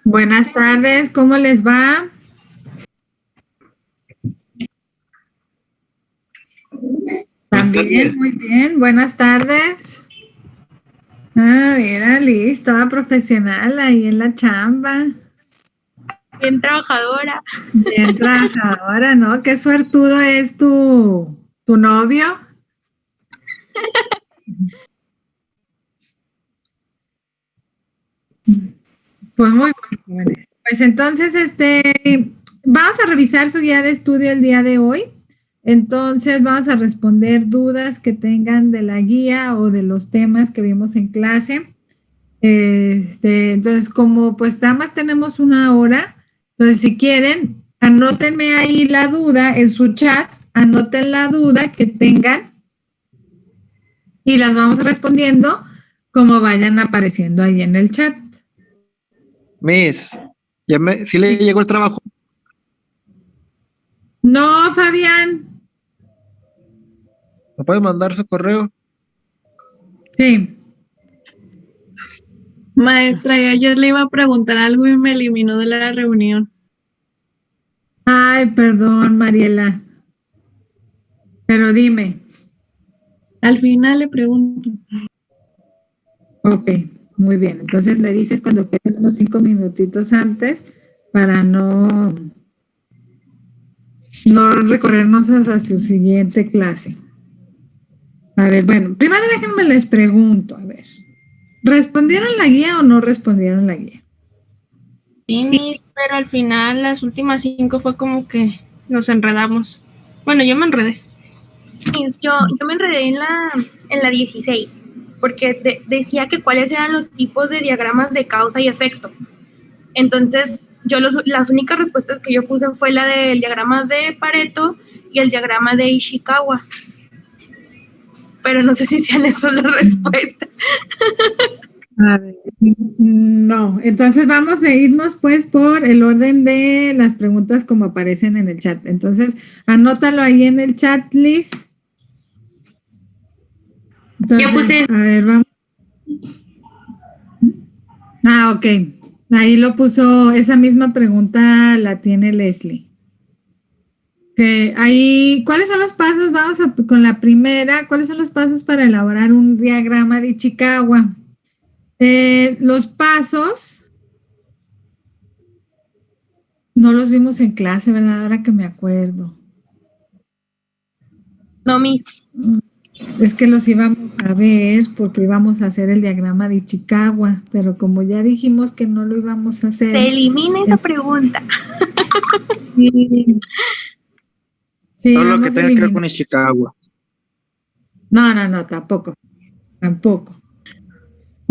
Buenas tardes, ¿cómo les va? Buenas También, tardes. muy bien, buenas tardes. Ah, mira, Liz, toda profesional ahí en la chamba. Bien trabajadora. Bien trabajadora, ¿no? Qué suertudo es tu novio. Pues muy bien, jóvenes. Pues entonces, vamos a revisar su guía de estudio el día de hoy. Entonces, vamos a responder dudas que tengan de la guía o de los temas que vimos en clase. Entonces, como pues nada más tenemos una hora, entonces si quieren, anótenme ahí la duda en su chat, anoten la duda que tengan y las vamos respondiendo como vayan apareciendo ahí en el chat. Miss, ¿sí le Sí. llegó el trabajo? No, Fabián. ¿Me puede mandar su correo? Sí. Maestra, yo ayer le iba a preguntar algo y me eliminó de la reunión. Ay, perdón, Mariela. Pero dime. Al final le pregunto. Ok, muy bien. Entonces me dices cuando queden unos 5 minutitos antes para no recorrernos hasta su siguiente clase. A ver, bueno, primero déjenme les pregunto, a ver, ¿respondieron la guía o no respondieron la guía? Sí, Miss, pero al final las últimas 5 fue como que nos enredamos. Bueno, yo me enredé. Yo me enredé en la 16, porque decía que cuáles eran los tipos de diagramas de causa y efecto. Entonces, las únicas respuestas que yo puse fue la del diagrama de Pareto y el diagrama de Ishikawa. Pero no sé si sean esas las respuestas. A ver, no, entonces vamos a irnos pues por el orden de las preguntas como aparecen en el chat. Entonces, anótalo ahí en el chat, Liz. Ya Entonces, puse, a ver, vamos. Ah, ok. Ahí lo puso, esa misma pregunta la tiene Leslie. Que ahí, ¿cuáles son los pasos? Con la primera, ¿cuáles son los pasos para elaborar un diagrama de Ichikawa? Los pasos no los vimos en clase, ¿verdad? Ahora que me acuerdo. No, Miss. Es que los íbamos a ver porque íbamos a hacer el diagrama de Ichikawa, pero como ya dijimos que no lo íbamos a hacer. Se elimina esa pregunta. Sí, sí, Todo lo que vamos a tenga que ver eliminar. con Ishikawa. No, tampoco, tampoco.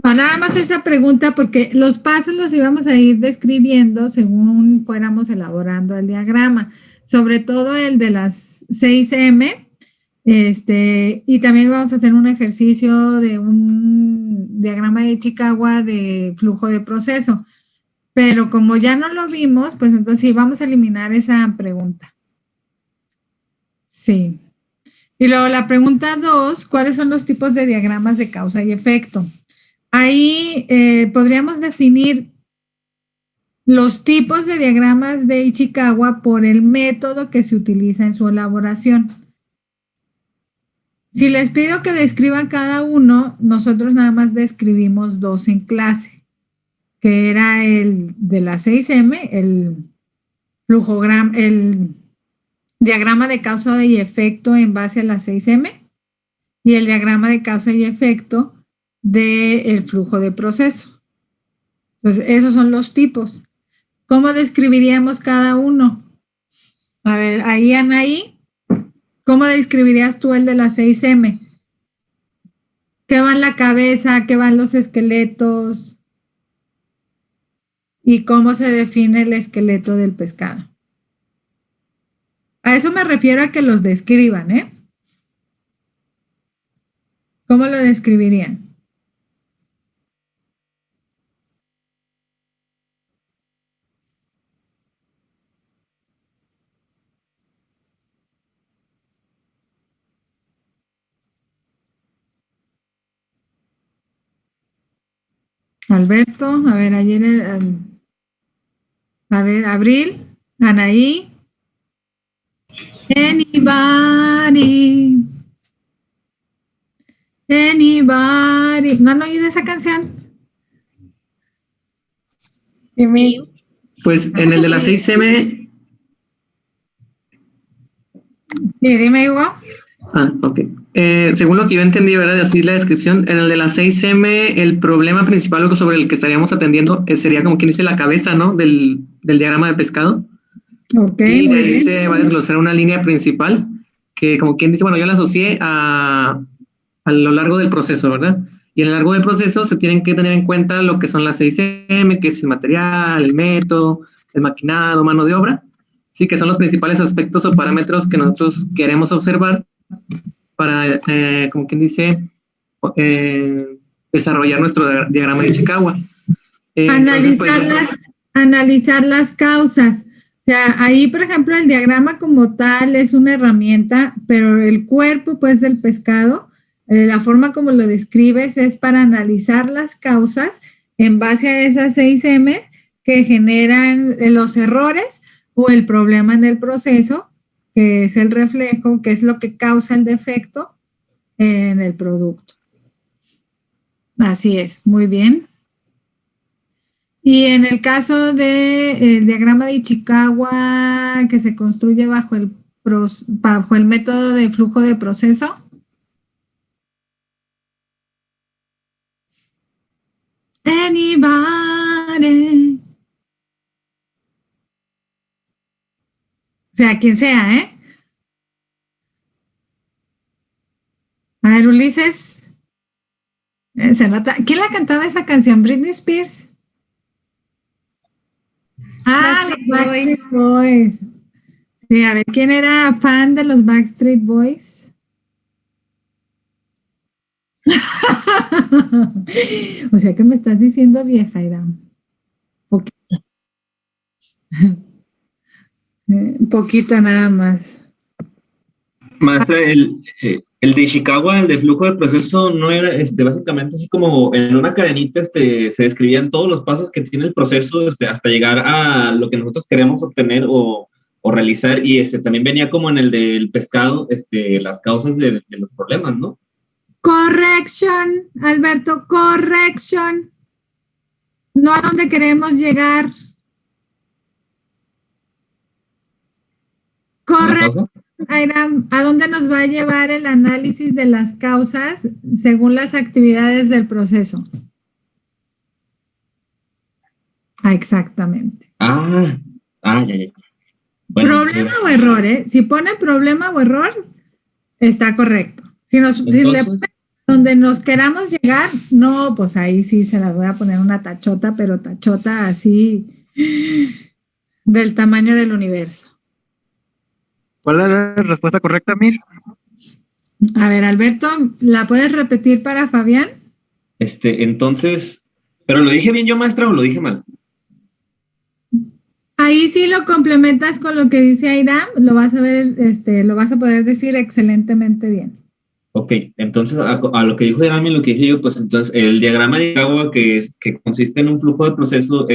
No, nada más esa pregunta porque los pasos los íbamos a ir describiendo según fuéramos elaborando el diagrama, sobre todo el de las 6M, y también vamos a hacer un ejercicio de un diagrama de Chicagua de flujo de proceso, pero como ya no lo vimos, pues entonces sí, vamos a eliminar esa pregunta. Sí. Y luego la pregunta 2, ¿cuáles son los tipos de diagramas de causa y efecto? Ahí podríamos definir los tipos de diagramas de Ichikawa por el método que se utiliza en su elaboración. Si les pido que describan cada uno, nosotros nada más describimos dos en clase, que era el de la 6M, el diagrama de causa y efecto en base a la 6M y el diagrama de causa y efecto del flujo de proceso. Entonces, esos son los tipos. ¿Cómo describiríamos cada uno? A ver, ahí, Anaí, ¿cómo describirías tú el de la 6M? ¿Qué va en la cabeza? ¿Qué van los esqueletos? ¿Y cómo se define el esqueleto del pescado? A eso me refiero a que los describan, ¿eh? ¿Cómo lo describirían? Alberto, a ver, a ver, Abril, Anaí. Anybody. ¿No han oído esa canción? Pues en el de las 6M. Sí, dime, Hugo. Ok. Según lo que yo entendí, ¿verdad? Así la descripción. En el de las 6M, el problema principal sobre el que estaríamos atendiendo sería como quien dice la cabeza, ¿no? Del diagrama de pescado. Ok. Y de ahí se va a desglosar una línea principal que como quien dice, bueno, yo la asocié a lo largo del proceso, ¿verdad? Y a lo largo del proceso se tienen que tener en cuenta lo que son las 6M, que es el material, el método, el maquinado, mano de obra. Sí, que son los principales aspectos o parámetros que nosotros queremos observar para, como quien dice, desarrollar nuestro diagrama de Ichikawa. Analizar las causas. O sea, ahí, por ejemplo, el diagrama como tal es una herramienta, pero el cuerpo, pues, del pescado, la forma como lo describes es para analizar las causas en base a esas 6M que generan los errores o el problema en el proceso, que es el reflejo, que es lo que causa el defecto en el producto. Así es, muy bien. Y en el caso del diagrama de Ichikawa que se construye bajo el método de flujo de proceso. Anybody. O sea, quien sea, ¿eh? A ver, Ulises. Se nota. ¿Quién la cantaba esa canción? ¿Britney Spears? Los Backstreet Boys. Sí, a ver, ¿quién era fan de los Backstreet Boys? O sea que me estás diciendo vieja, Irán. Poquito nada más. Maestra, el de Chicago, el de flujo de proceso, no era básicamente así como en una cadenita se describían todos los pasos que tiene el proceso hasta llegar a lo que nosotros queremos obtener o realizar, y también venía como en el del pescado, las causas de los problemas, ¿no? Correction, Alberto, correction. No a dónde queremos llegar. Correcto. Airam, ¿a dónde nos va a llevar el análisis de las causas según las actividades del proceso? Exactamente. Ya. Bueno, problema o error, ¿eh? Si pone problema o error, está correcto. Si le pone donde nos queramos llegar, no, pues ahí sí se la voy a poner una tachota, pero tachota así del tamaño del universo. ¿Cuál es la respuesta correcta, Miss? A ver, Alberto, ¿la puedes repetir para Fabián? Entonces, ¿pero lo dije bien yo, maestra, o lo dije mal? Ahí sí lo complementas con lo que dice Airam, lo vas a ver, lo vas a poder decir excelentemente bien. Ok, entonces a lo que dijo Airam y lo que dije yo, pues entonces el diagrama de Ichikawa que consiste en un flujo de proceso,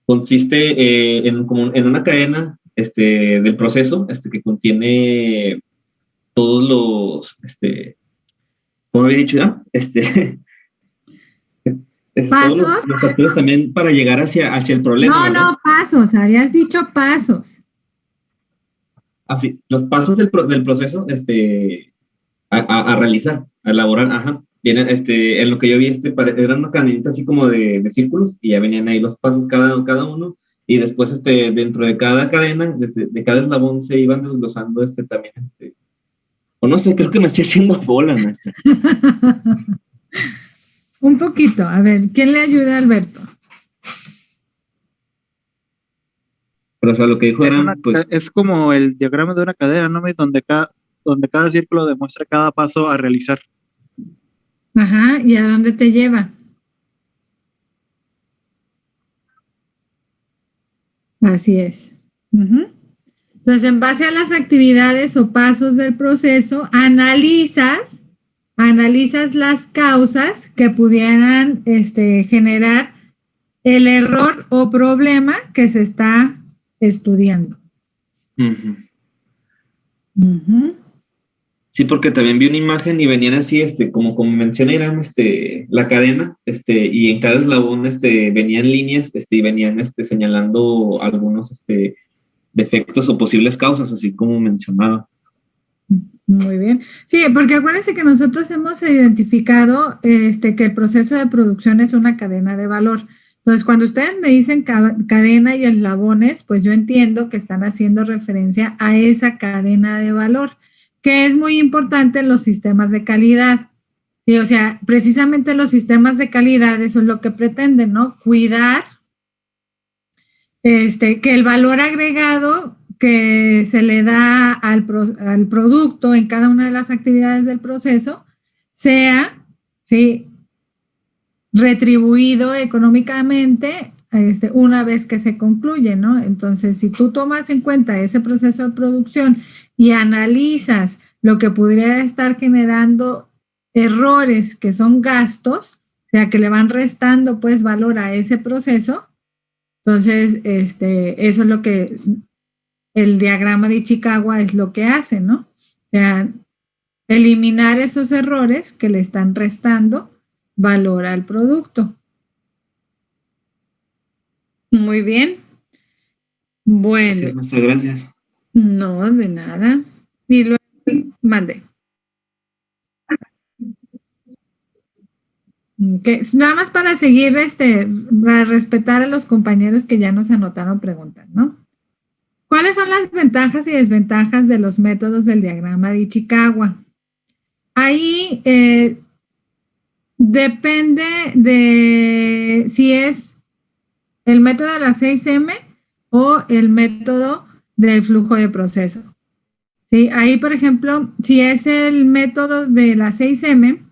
consiste en una cadena del proceso que contiene todos los, ¿cómo había dicho ya? ¿Pasos? Todos los factores también para llegar hacia el problema. No, ¿verdad? no, pasos, habías dicho pasos. Así, los pasos del proceso a realizar, a elaborar, ajá. Vienen, en lo que yo vi, era una cadenita así como de círculos, y ya venían ahí los pasos cada uno, y después dentro de cada cadena, de cada eslabón se iban desglosando también, o no sé, creo que me estoy haciendo bola, maestra. Un poquito, a ver, ¿quién le ayuda a Alberto? Pero o sea, lo que dijo era, pues... Es como el diagrama de una cadena, ¿no? Donde cada círculo demuestra cada paso a realizar. Ajá, ¿y a dónde te lleva? Así es. Entonces, en base a las actividades o pasos del proceso, analizas analizas las causas que pudieran generar el error o problema que se está estudiando. Ujú. Ujú. Sí, porque también vi una imagen y venían así, como menciona Irán, la cadena, y en cada eslabón, venían líneas, y venían, señalando algunos, defectos o posibles causas, así como mencionaba. Muy bien. Sí, porque acuérdense que nosotros hemos identificado que el proceso de producción es una cadena de valor. Entonces, cuando ustedes me dicen cadena y eslabones, pues yo entiendo que están haciendo referencia a esa cadena de valor, que es muy importante en los sistemas de calidad. Sí, o sea, precisamente los sistemas de calidad, eso es lo que pretenden, ¿no? Cuidar que el valor agregado que se le da al producto en cada una de las actividades del proceso sea, ¿sí?, retribuido económicamente una vez que se concluye, ¿no? Entonces, si tú tomas en cuenta ese proceso de producción y analizas lo que podría estar generando errores que son gastos, o sea, que le van restando pues valor a ese proceso, entonces, eso es lo que el diagrama de Ichikawa es lo que hace, ¿no? O sea, eliminar esos errores que le están restando valor al producto. Muy bien. Bueno. Sí, muchas gracias. No, de nada. Y luego, mande. Okay. Nada más para seguir, para respetar a los compañeros que ya nos anotaron preguntas, ¿no? ¿Cuáles son las ventajas y desventajas de los métodos del diagrama de Ichikawa? Ahí depende de si es el método de la 6M o el método del flujo de proceso. ¿Sí? Ahí, por ejemplo, si es el método de la 6M,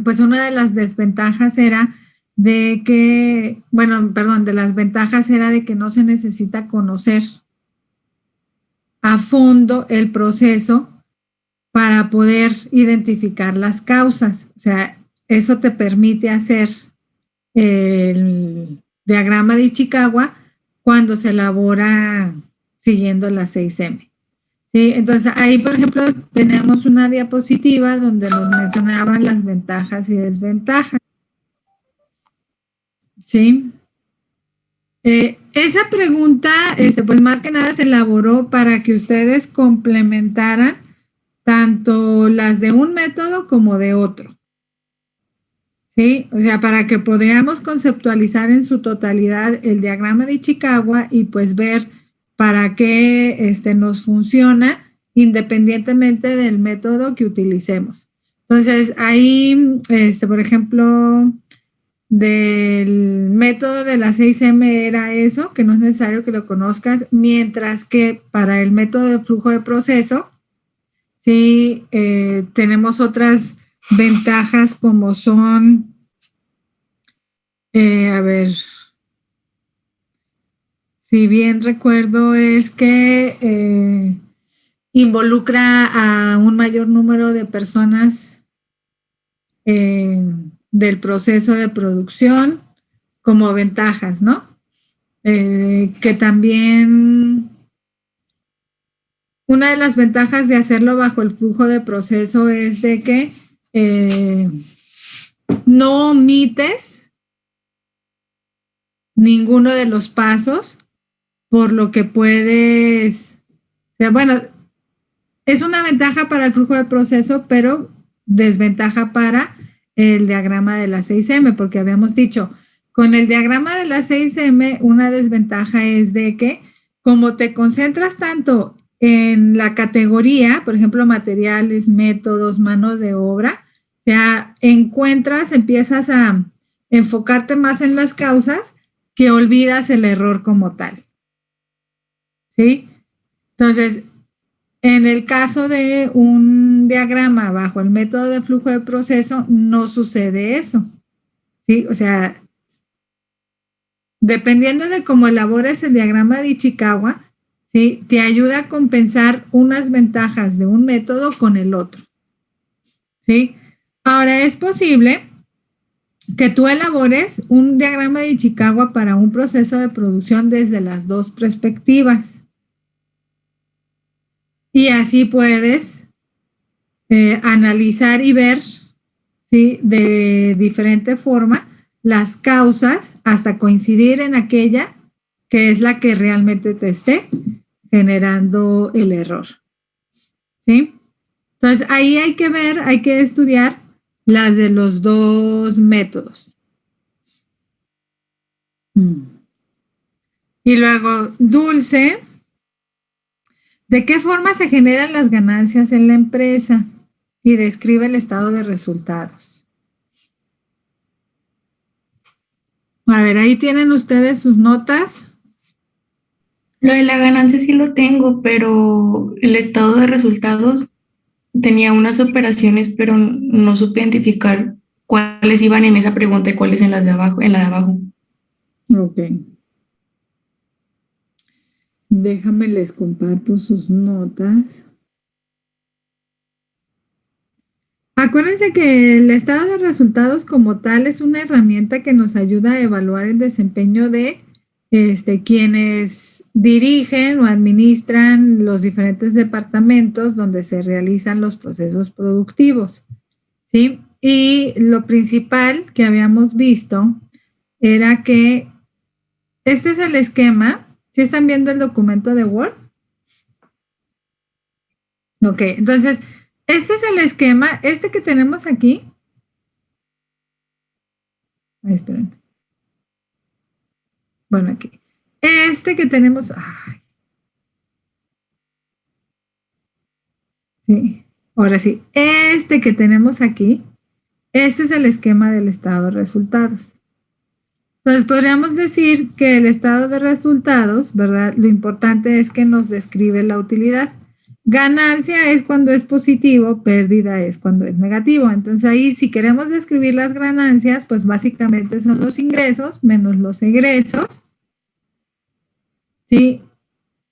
pues una de las desventajas era de que, de las ventajas era de que no se necesita conocer a fondo el proceso para poder identificar las causas. O sea, eso te permite hacer el diagrama de Ichikawa cuando se elabora siguiendo la 6M. ¿Sí? Entonces, ahí, por ejemplo, tenemos una diapositiva donde nos mencionaban las ventajas y desventajas. ¿Sí? Esa pregunta, pues más que nada se elaboró para que ustedes complementaran tanto las de un método como de otro. ¿Sí? O sea, para que podríamos conceptualizar en su totalidad el diagrama de Ichikawa y pues ver para qué nos funciona independientemente del método que utilicemos. Entonces, ahí, por ejemplo, del método de la 6M era eso, que no es necesario que lo conozcas, mientras que para el método de flujo de proceso, sí, tenemos otras ventajas como son, si bien recuerdo, es que involucra a un mayor número de personas del proceso de producción como ventajas, ¿no? Que también una de las ventajas de hacerlo bajo el flujo de proceso es de que no omites ninguno de los pasos, por lo que puedes, o sea, bueno, es una ventaja para el flujo de proceso, pero desventaja para el diagrama de la 6M, porque habíamos dicho, con el diagrama de la 6M, una desventaja es de que como te concentras tanto en la categoría, por ejemplo, materiales, métodos, mano de obra, o sea, empiezas a enfocarte más en las causas que olvidas el error como tal. ¿Sí? Entonces, en el caso de un diagrama bajo el método de flujo de proceso, no sucede eso. ¿Sí? O sea, dependiendo de cómo elabores el diagrama de Ichikawa, ¿sí?, te ayuda a compensar unas ventajas de un método con el otro. ¿sí? Ahora es posible que tú elabores un diagrama de Ichikawa para un proceso de producción desde las dos perspectivas. Y así puedes analizar y ver, ¿sí?, de diferente forma las causas hasta coincidir en aquella que es la que realmente te esté generando el error. ¿Sí? Entonces, ahí hay que ver, hay que estudiar las de los dos métodos. Y luego, Dulce, ¿de qué forma se generan las ganancias en la empresa? Y describe el estado de resultados. A ver, ahí tienen ustedes sus notas. Lo de la ganancia sí lo tengo, pero el estado de resultados tenía unas operaciones, pero no supe identificar cuáles iban en esa pregunta y cuáles en las de abajo, en la de abajo. Ok. Déjame les comparto sus notas. Acuérdense que el estado de resultados como tal es una herramienta que nos ayuda a evaluar el desempeño de quienes dirigen o administran los diferentes departamentos donde se realizan los procesos productivos, ¿sí? Y lo principal que habíamos visto era que este es el esquema. ¿Sí están viendo el documento de Word? Ok, entonces, este es el esquema, este que tenemos aquí. Ay, esperen. Bueno, aquí. Este que tenemos. Ay. Sí, ahora sí. Este que tenemos aquí, este es el esquema del estado de resultados. Entonces, podríamos decir que el estado de resultados, ¿verdad? Lo importante es que nos describe la utilidad. Ganancia es cuando es positivo, pérdida es cuando es negativo. Entonces, ahí si queremos describir las ganancias, pues básicamente son los ingresos menos los egresos. ¿Sí?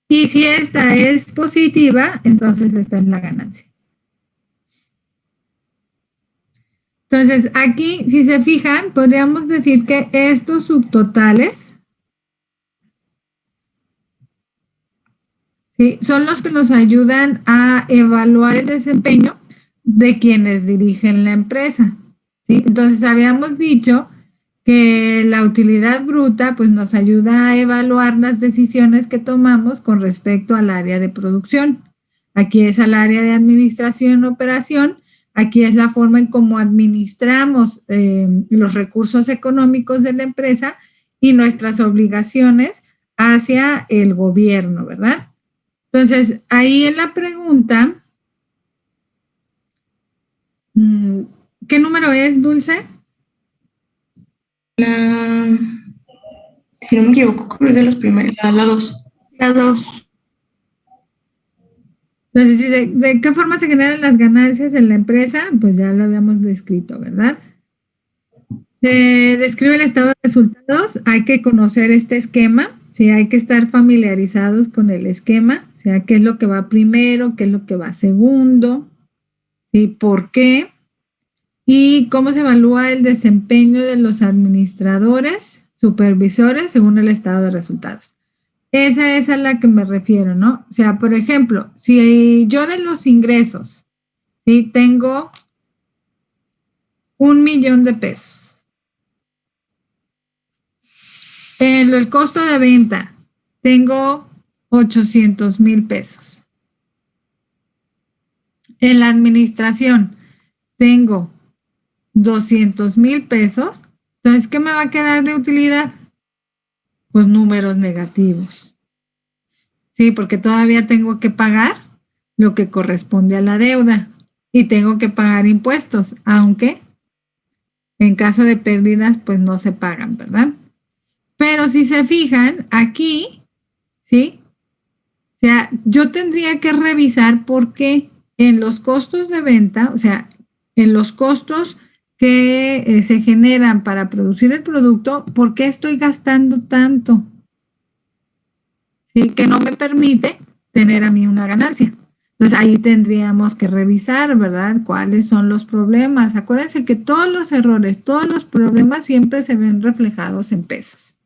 Y si esta es positiva, entonces esta es la ganancia. Entonces, aquí, si se fijan, podríamos decir que estos subtotales, ¿sí?, son los que nos ayudan a evaluar el desempeño de quienes dirigen la empresa, ¿sí? Entonces, habíamos dicho que la utilidad bruta pues nos ayuda a evaluar las decisiones que tomamos con respecto al área de producción. Aquí es al área de administración y operación. Aquí es la forma en cómo administramos los recursos económicos de la empresa y nuestras obligaciones hacia el gobierno, ¿verdad? Entonces, ahí en la pregunta, ¿qué número es, Dulce? Si no me equivoco, creo que es de las primeras, la 2. La 2. Entonces, ¿de qué forma se generan las ganancias en la empresa? Pues ya lo habíamos descrito, ¿verdad? Describe el estado de resultados. Hay que conocer este esquema, ¿sí? Hay que estar familiarizados con el esquema, o sea, qué es lo que va primero, qué es lo que va segundo, ¿sí? ¿Por qué? Y cómo se evalúa el desempeño de los administradores, supervisores, según el estado de resultados. Esa es a la que me refiero, ¿no? O sea, por ejemplo, si yo de los ingresos, ¿sí?, tengo 1,000,000 de pesos. En el costo de venta tengo 800,000 pesos. En la administración tengo 200,000 pesos. Entonces, ¿qué me va a quedar de utilidad? Pues números negativos. Sí, porque todavía tengo que pagar lo que corresponde a la deuda y tengo que pagar impuestos, aunque en caso de pérdidas, pues no se pagan, ¿verdad? Pero si se fijan, aquí, ¿sí? O sea, yo tendría que revisar por qué en los costos de venta, o sea, en los costos que se generan para producir el producto, ¿por qué estoy gastando tanto? ¿Sí? Que no me permite tener a mí una ganancia. Entonces ahí tendríamos que revisar, ¿verdad? ¿Cuáles son los problemas? Acuérdense que todos los errores, todos los problemas siempre se ven reflejados en pesos.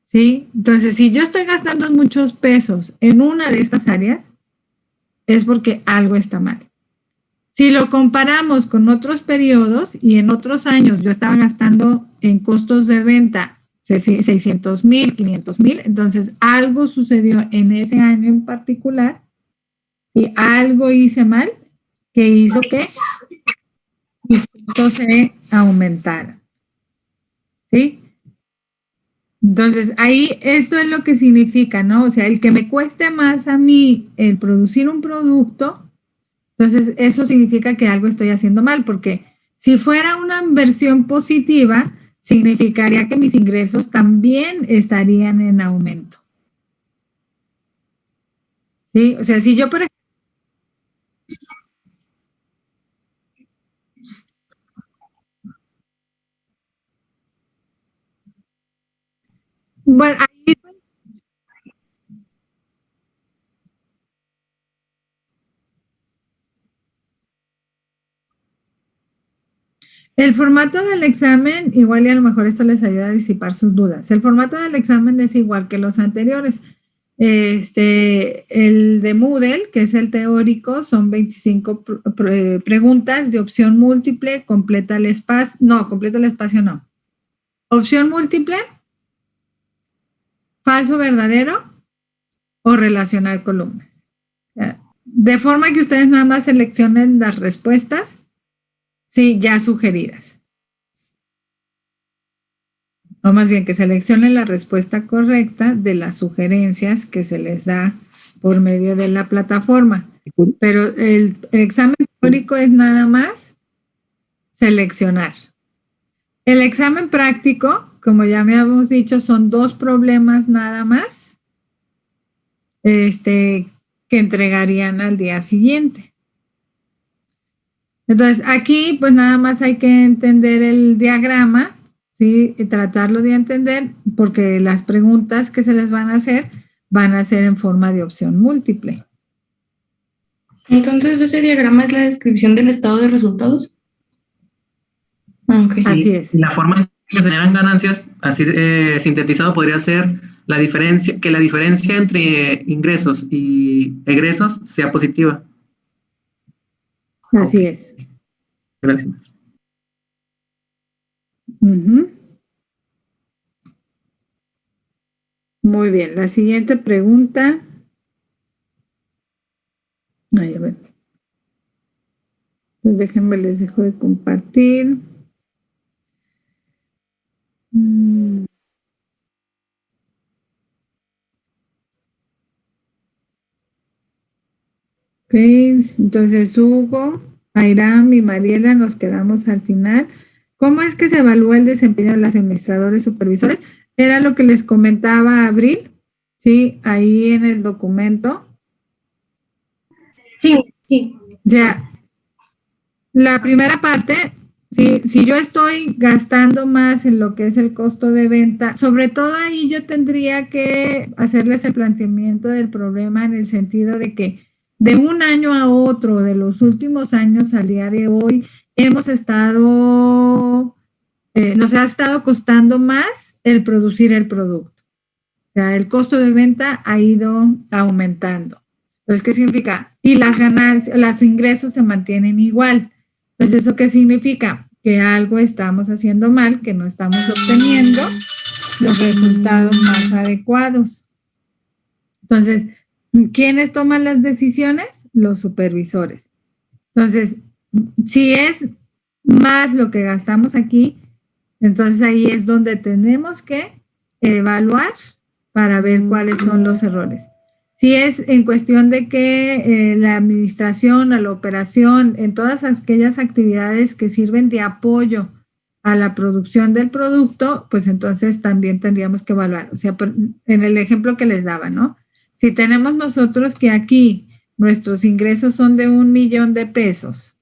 ¿Sí? Entonces, si yo estoy gastando muchos pesos en una de estas áreas, es porque algo está mal. Si lo comparamos con otros periodos y en otros años yo estaba gastando en costos de venta 600,000, 500,000, entonces algo sucedió en ese año en particular y algo hice mal que hizo que mis costos se aumentaran. ¿Sí? Entonces, ahí esto es lo que significa, ¿no? O sea, el que me cueste más a mí el producir un producto, entonces eso significa que algo estoy haciendo mal, porque si fuera una inversión positiva, significaría que mis ingresos también estarían en aumento. ¿Sí? O sea, si yo, por ejemplo, bueno, ahí el formato del examen, igual y a lo mejor esto les ayuda a disipar sus dudas. El formato del examen es igual que los anteriores. El de Moodle, que es el teórico, son 25 preguntas de opción múltiple, completa el espacio, no. Opción múltiple, falso, verdadero o relacionar columnas. De forma que ustedes nada más seleccionen las respuestas, sí, ya sugeridas. O más bien que seleccionen la respuesta correcta de las sugerencias que se les da por medio de la plataforma. Pero el examen teórico es nada más seleccionar. El examen práctico, como ya me habíamos dicho, son 2 problemas nada más que entregarían al día siguiente. Entonces, aquí pues nada más hay que entender el diagrama, ¿sí? Y tratarlo de entender, porque las preguntas que se les van a ser en forma de opción múltiple. Entonces, ¿ese diagrama es la descripción del estado de resultados? Okay. Así es. La forma en que se generan ganancias, así sintetizado, podría ser la diferencia entre ingresos y egresos sea positiva. Así es. Gracias. Muy bien, la siguiente pregunta. Ahí, a ver. Entonces, déjenme, les dejo de compartir. Ok, entonces Hugo, Airam y Mariela nos quedamos al final. ¿Cómo es que se evalúa el desempeño de los administradores supervisores? Era lo que les comentaba Abril, ¿sí? Ahí en el documento. Sí, sí. Ya, la primera parte, si yo estoy gastando más en lo que es el costo de venta, sobre todo ahí yo tendría que hacerles el planteamiento del problema en el sentido de que de un año a otro, de los últimos años al día de hoy, nos ha estado costando más el producir el producto. O sea, el costo de venta ha ido aumentando. Entonces, ¿qué significa? Y las ganancias, los ingresos se mantienen igual. Entonces, ¿eso qué significa? Que algo estamos haciendo mal, que no estamos obteniendo los resultados más adecuados. Entonces, ¿quiénes toman las decisiones? Los supervisores. Entonces, si es más lo que gastamos aquí, entonces ahí es donde tenemos que evaluar para ver cuáles son los errores. Si es en cuestión de que la administración, a la operación, en todas aquellas actividades que sirven de apoyo a la producción del producto, pues entonces también tendríamos que evaluar. O sea, en el ejemplo que les daba, ¿no? Si tenemos nosotros que aquí nuestros ingresos son de 1,000,000 de pesos,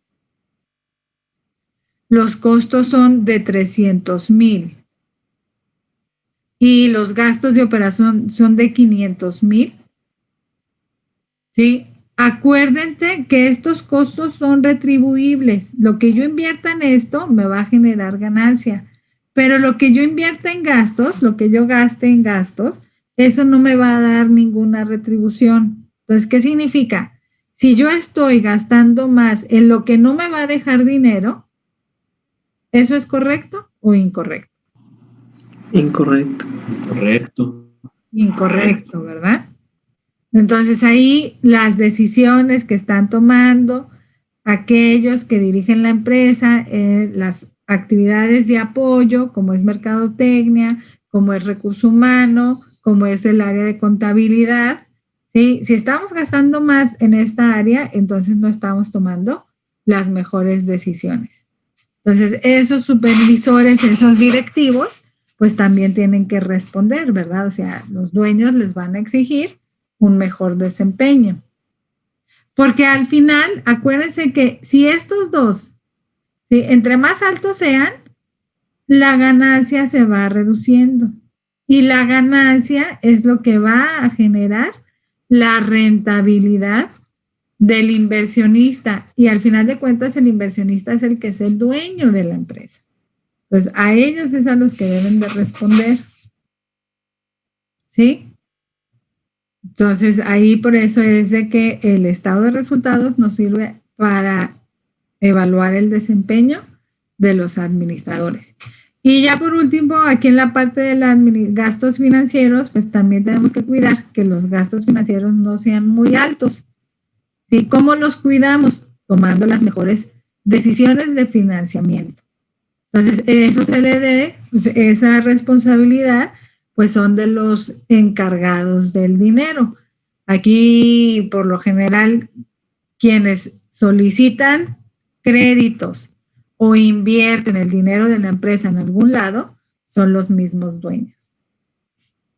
los costos son de 300,000 y los gastos de operación son de 500,000, ¿sí? acuérdense que estos costos son retribuibles. Lo que yo invierta en esto me va a generar ganancia, pero lo que yo invierta en gastos, lo que yo gaste en gastos, eso no me va a dar ninguna retribución. Entonces, ¿qué significa? Si yo estoy gastando más en lo que no me va a dejar dinero, ¿eso es correcto o incorrecto? Incorrecto. Correcto. Incorrecto, ¿verdad? Entonces ahí las decisiones que están tomando aquellos que dirigen la empresa, las actividades de apoyo, como es mercadotecnia, como es recurso humano, como es el área de contabilidad, ¿sí? Si estamos gastando más en esta área, entonces no estamos tomando las mejores decisiones. Entonces, esos supervisores, esos directivos, pues también tienen que responder, ¿verdad? O sea, los dueños les van a exigir un mejor desempeño. Porque al final, acuérdense que si estos dos, ¿sí?, entre más altos sean, la ganancia se va reduciendo. Y la ganancia es lo que va a generar la rentabilidad del inversionista. Y al final de cuentas, el inversionista es el que es el dueño de la empresa. Pues a ellos es a los que deben de responder. ¿Sí? Entonces, ahí por eso es de que el estado de resultados nos sirve para evaluar el desempeño de los administradores. Y ya por último, aquí en la parte de los gastos financieros, pues también tenemos que cuidar que los gastos financieros no sean muy altos. ¿Y cómo los cuidamos? Tomando las mejores decisiones de financiamiento. Entonces, eso se le dé, esa responsabilidad, pues son de los encargados del dinero. Aquí, por lo general, quienes solicitan créditos o invierten el dinero de la empresa en algún lado son los mismos dueños.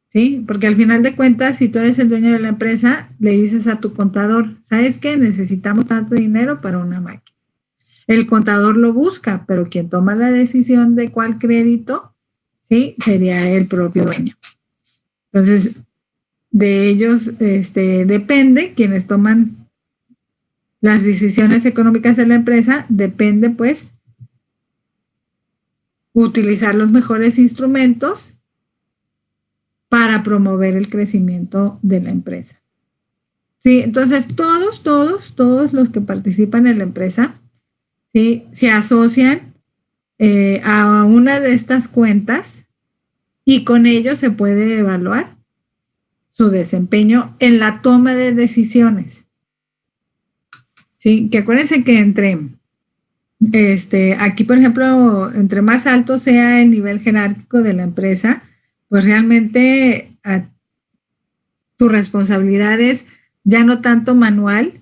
¿Sí? Porque al final de cuentas, si tú eres el dueño de la empresa, le dices a tu contador, ¿sabes qué? Necesitamos tanto dinero para una máquina. El contador lo busca, pero quien toma la decisión de cuál crédito, ¿sí?, sería el propio dueño. Entonces, de ellos depende, quienes toman las decisiones económicas de la empresa, depende pues utilizar los mejores instrumentos para promover el crecimiento de la empresa. Sí, entonces todos los que participan en la empresa, ¿sí?, se asocian a una de estas cuentas y con ello se puede evaluar su desempeño en la toma de decisiones. Sí, que acuérdense que aquí, por ejemplo, entre más alto sea el nivel jerárquico de la empresa, pues realmente tu responsabilidad es ya no tanto manual,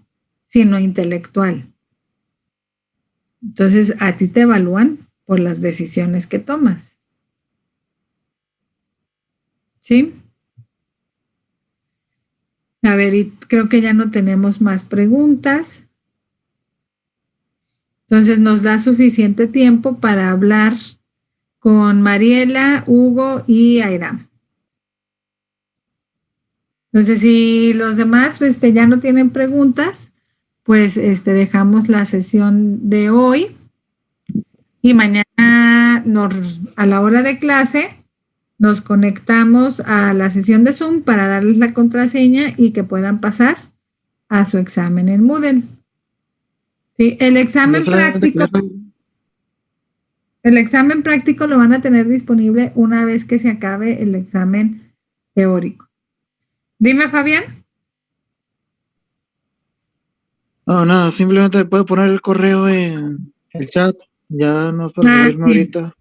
sino intelectual. Entonces, a ti te evalúan por las decisiones que tomas. ¿Sí? A ver, y creo que ya no tenemos más preguntas. Entonces, nos da suficiente tiempo para hablar con Mariela, Hugo y Airam. Entonces, si los demás ya no tienen preguntas, pues dejamos la sesión de hoy y mañana a la hora de clase nos conectamos a la sesión de Zoom para darles la contraseña y que puedan pasar a su examen en Moodle. Sí, el examen práctico lo van a tener disponible una vez que se acabe el examen teórico. Dime, Fabián. No, nada, simplemente puede poner el correo en el chat. Ya no puedo irme ahorita.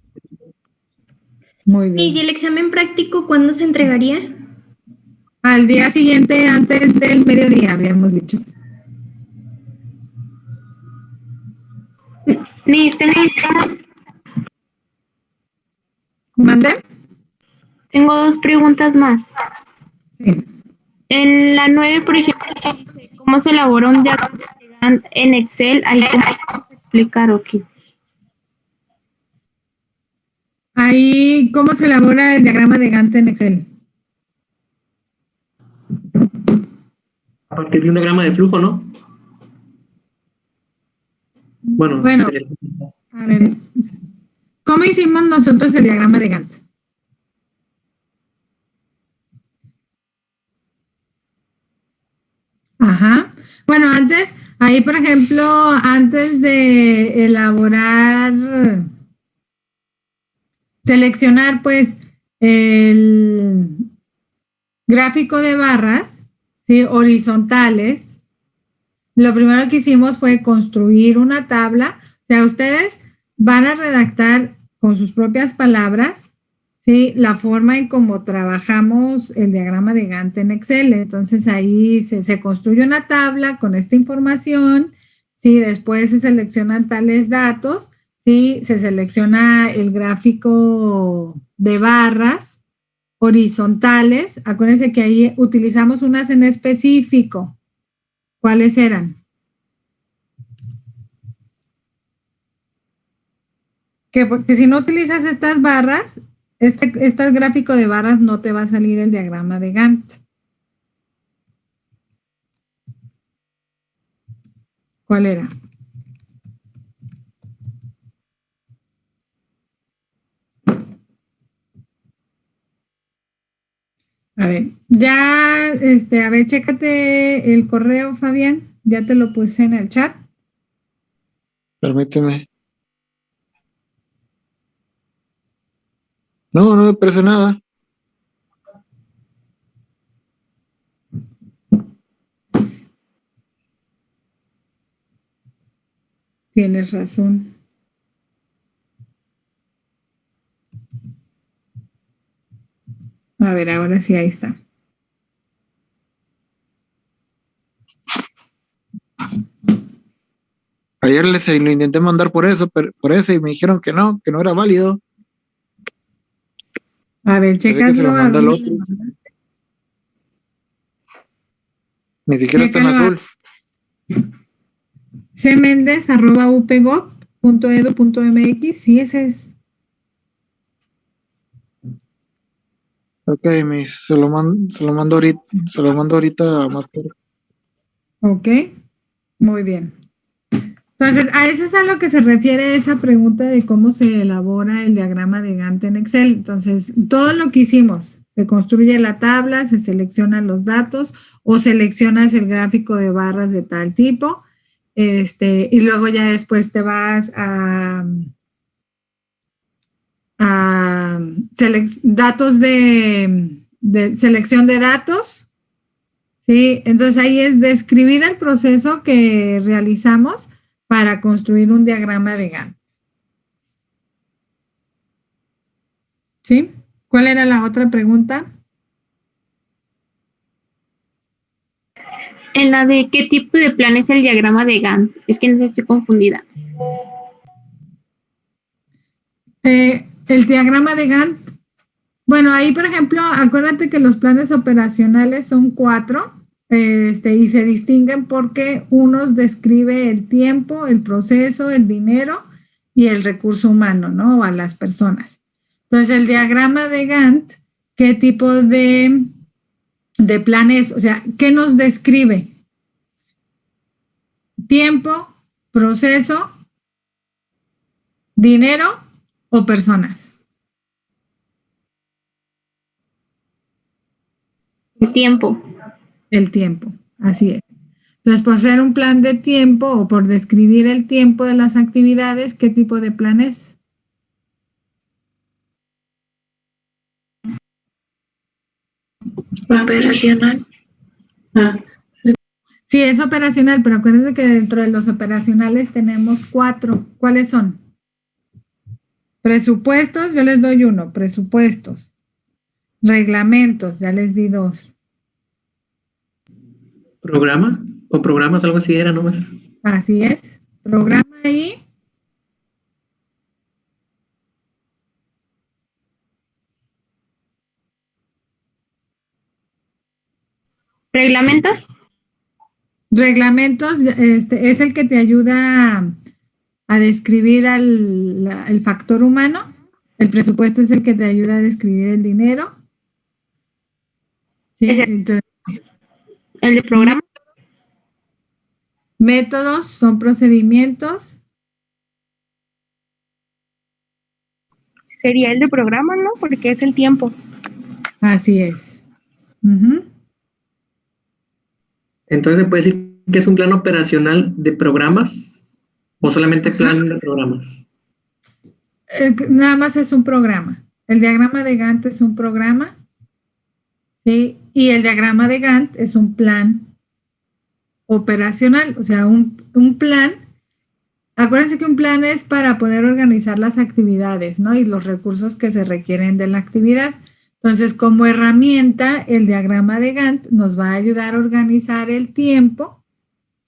Muy bien. ¿Y si el examen práctico cuándo se entregaría? Al día siguiente, antes del mediodía, habíamos dicho. Listo. ¿Mande? Tengo 2 preguntas más. Sí. En la 9, por ejemplo, ¿cómo se elabora un diagrama en Excel? Ahí cómo explicar o qué. Ahí, ¿cómo se elabora el diagrama de Gantt en Excel? A partir de un diagrama de flujo, ¿no? Bueno, a ver, ¿cómo hicimos nosotros el diagrama de Gantt? Ajá. Bueno, antes, ahí por ejemplo, antes de elaborar, seleccionar pues el gráfico de barras, ¿sí? Horizontales, lo primero que hicimos fue construir una tabla. O sea, ustedes van a redactar con sus propias palabras, ¿sí? La forma en cómo trabajamos el diagrama de Gantt en Excel. Entonces ahí se construye una tabla con esta información, ¿sí? Después se seleccionan tales datos, ¿sí? Se selecciona el gráfico de barras horizontales. Acuérdense que ahí utilizamos unas en específico. ¿Cuáles eran? Porque si no utilizas estas barras, este gráfico de barras no te va a salir el diagrama de Gantt. ¿Cuál era? A ver, ya, a ver, chécate el correo, Fabián. Ya te lo puse en el chat. Permíteme. No me parece nada. Tienes razón. A ver, ahora sí, ahí está. Ayer les lo intenté mandar por eso y me dijeron que no era válido. A ver, chécalo. Se lo manda al otro. Ni siquiera está en azul. cmendez@upgov.edu.mx. Sí, ese es. Ok, se lo mando ahorita más tarde. Ok, muy bien. Entonces, a eso es a lo que se refiere esa pregunta de cómo se elabora el diagrama de Gantt en Excel. Entonces, todo lo que hicimos, se construye la tabla, se seleccionan los datos o seleccionas el gráfico de barras de tal tipo, y luego ya después te vas a datos de selección de datos, ¿sí? Entonces ahí es describir el proceso que realizamos para construir un diagrama de Gantt. ¿Sí? ¿Cuál era la otra pregunta? En la de qué tipo de plan es el diagrama de Gantt. Es que no estoy confundida. El diagrama de Gantt. Bueno, ahí, por ejemplo, acuérdate que los planes operacionales son 4, y se distinguen porque unos describe el tiempo, el proceso, el dinero y el recurso humano, ¿no? O a las personas. Entonces, el diagrama de Gantt, ¿qué tipo de plan es? O sea, ¿qué nos describe? Tiempo, proceso, dinero o personas. El tiempo. El tiempo, así es. Entonces, por ser un plan de tiempo o por describir el tiempo de las actividades, ¿qué tipo de plan es? Operacional. Sí, es operacional, pero acuérdense que dentro de los operacionales tenemos 4. ¿Cuáles son? Presupuestos, yo les doy 1, presupuestos. Reglamentos, ya les di 2. ¿Programa? ¿O programas? Algo así era, ¿no? Así es. Programa ahí. ¿Reglamentos? Reglamentos, es el que te ayuda a describir el factor humano. El presupuesto es el que te ayuda a describir el dinero. ¿Sí? Entonces, ¿El de programa? Métodos son procedimientos. Sería el de programa, ¿no? Porque es el tiempo. Así es. Ujú. Entonces, ¿se puede decir que es un plan operacional de programas o solamente plan de programas? Nada más es un programa. El diagrama de Gantt es un programa, ¿sí? Y el diagrama de Gantt es un plan operacional, o sea, un plan. Acuérdense que un plan es para poder organizar las actividades, ¿no? Y los recursos que se requieren de la actividad. Entonces, como herramienta, el diagrama de Gantt nos va a ayudar a organizar el tiempo,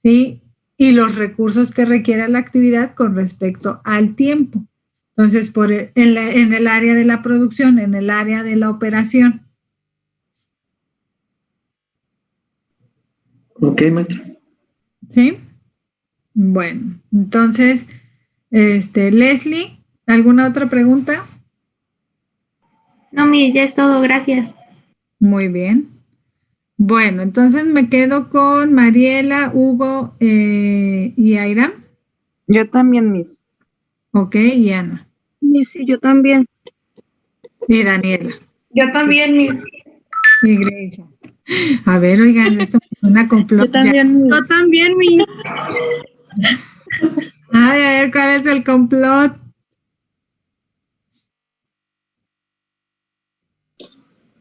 ¿sí? Y los recursos que requiere la actividad con respecto al tiempo. Entonces, en el área de la producción, en el área de la operación. Ok, maestro. ¿Sí? Bueno, entonces, Leslie, ¿alguna otra pregunta? No, mire, ya es todo, gracias. Muy bien. Bueno, entonces me quedo con Mariela, Hugo y Airam. Yo también, Miss. Ok, y Ana. Sí, yo también. Y Daniela. Yo también, Miss. Y Grecia. A ver, oigan, esto es una complot. Yo también, Miss. Ay, a ver, ¿cuál es el complot?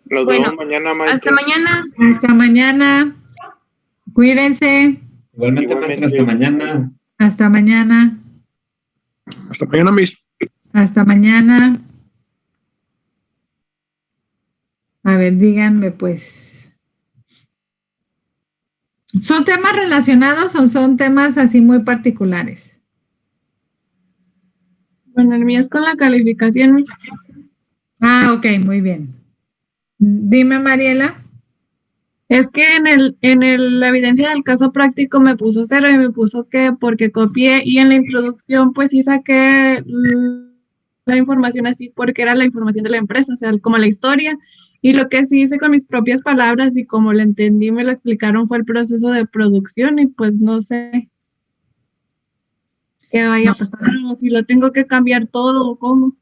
Nos vemos mañana, maestro. Hasta mañana. Hasta mañana. Cuídense. Igualmente, maestro, hasta mañana. Hasta mañana. Hasta mañana, Miss. Hasta mañana. A ver, díganme, pues. ¿Son temas relacionados o son temas así muy particulares? Bueno, el mío es con la calificación, Miss. Ah, ok, muy bien. Dime, Mariela. Es que la evidencia del caso práctico me puso 0 y me puso que porque copié y en la introducción pues sí saqué la información así porque era la información de la empresa, o sea, como la historia. Y lo que sí hice con mis propias palabras y como lo entendí, me lo explicaron, fue el proceso de producción y pues no sé qué vaya a pasar o si lo tengo que cambiar todo o cómo.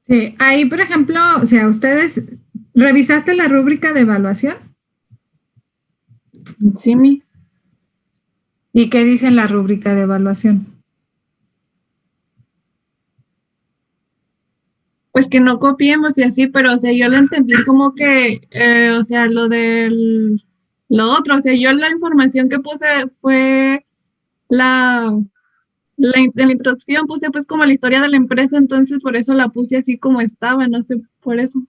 Sí, ahí, por ejemplo, o sea, ustedes, ¿revisaste la rúbrica de evaluación? Sí, Miss. ¿Y qué dice en la rúbrica de evaluación? Pues que no copiemos y así, pero o sea, yo lo entendí como que, o sea, lo otro, o sea, yo la información que puse fue en la introducción puse pues como la historia de la empresa, entonces por eso la puse así como estaba, no sé, por eso.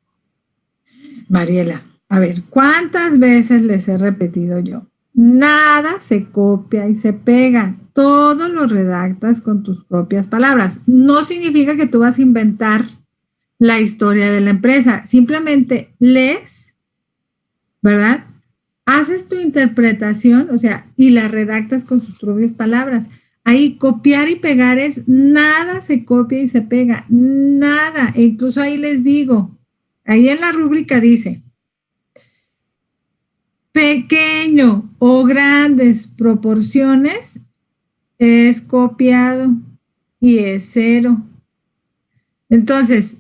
Mariela, a ver, ¿cuántas veces les he repetido yo? Nada se copia y se pega, todo lo redactas con tus propias palabras. No significa que tú vas a inventar la historia de la empresa, simplemente lees, ¿verdad? Haces tu interpretación, o sea, y la redactas con sus propias palabras. Ahí copiar y pegar es nada se copia y se pega, nada. E incluso ahí les digo, ahí en la rúbrica dice, pequeño o grandes proporciones es copiado y es 0. Entonces,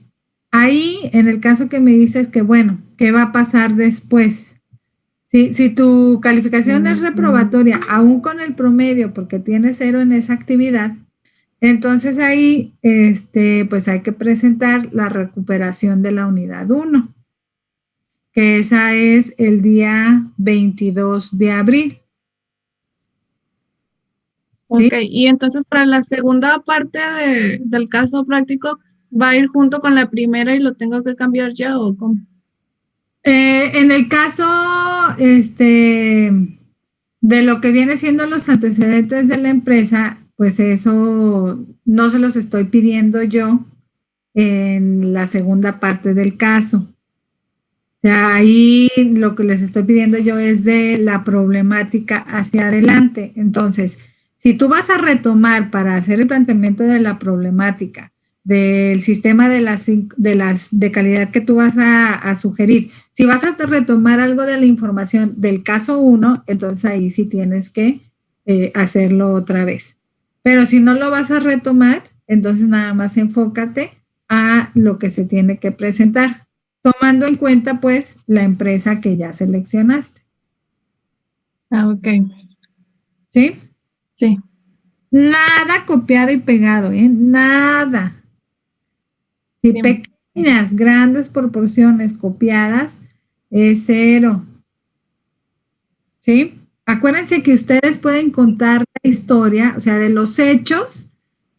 ahí en el caso que me dices que, bueno, ¿qué va a pasar después? Si tu calificación es reprobatoria, aún con el promedio, porque tienes 0 en esa actividad, entonces ahí pues hay que presentar la recuperación de la unidad 1, que esa es el día 22 de abril. ¿Sí? Ok, y entonces para la segunda parte del caso práctico, ¿va a ir junto con la primera y lo tengo que cambiar ya o cómo? En el caso de lo que viene siendo los antecedentes de la empresa, pues eso no se los estoy pidiendo yo en la segunda parte del caso. O sea, ahí lo que les estoy pidiendo yo es de la problemática hacia adelante. Entonces, si tú vas a retomar para hacer el planteamiento de la problemática del sistema de calidad que tú vas a sugerir, si vas a retomar algo de la información del caso 1, entonces ahí sí tienes que hacerlo otra vez. Pero si no lo vas a retomar, entonces nada más enfócate a lo que se tiene que presentar, tomando en cuenta pues la empresa que ya seleccionaste. Ah, ok. ¿Sí? Sí. Nada copiado y pegado, ¿eh? Nada. Si Sí. pequeñas, grandes proporciones copiadas, es 0. ¿Sí? Acuérdense que ustedes pueden contar la historia, o sea, de los hechos,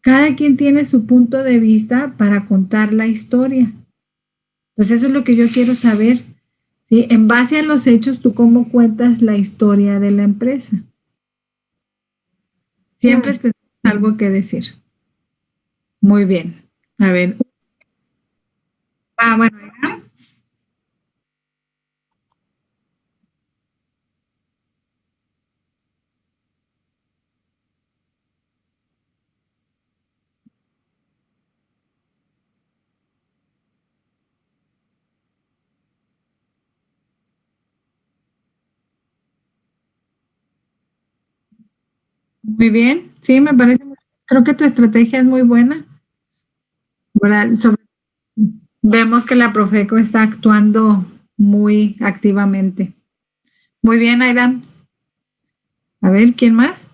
cada quien tiene su punto de vista para contar la historia. Entonces, eso es lo que yo quiero saber. ¿Sí? En base a los hechos, ¿tú cómo cuentas la historia de la empresa? Siempre tienes algo que decir. Muy bien. A ver. Bueno, ¿ya? Muy bien. Sí, me parece. Creo que tu estrategia es muy buena. ¿Verdad? Vemos que la Profeco está actuando muy activamente. Muy bien, Aira. A ver, ¿quién más?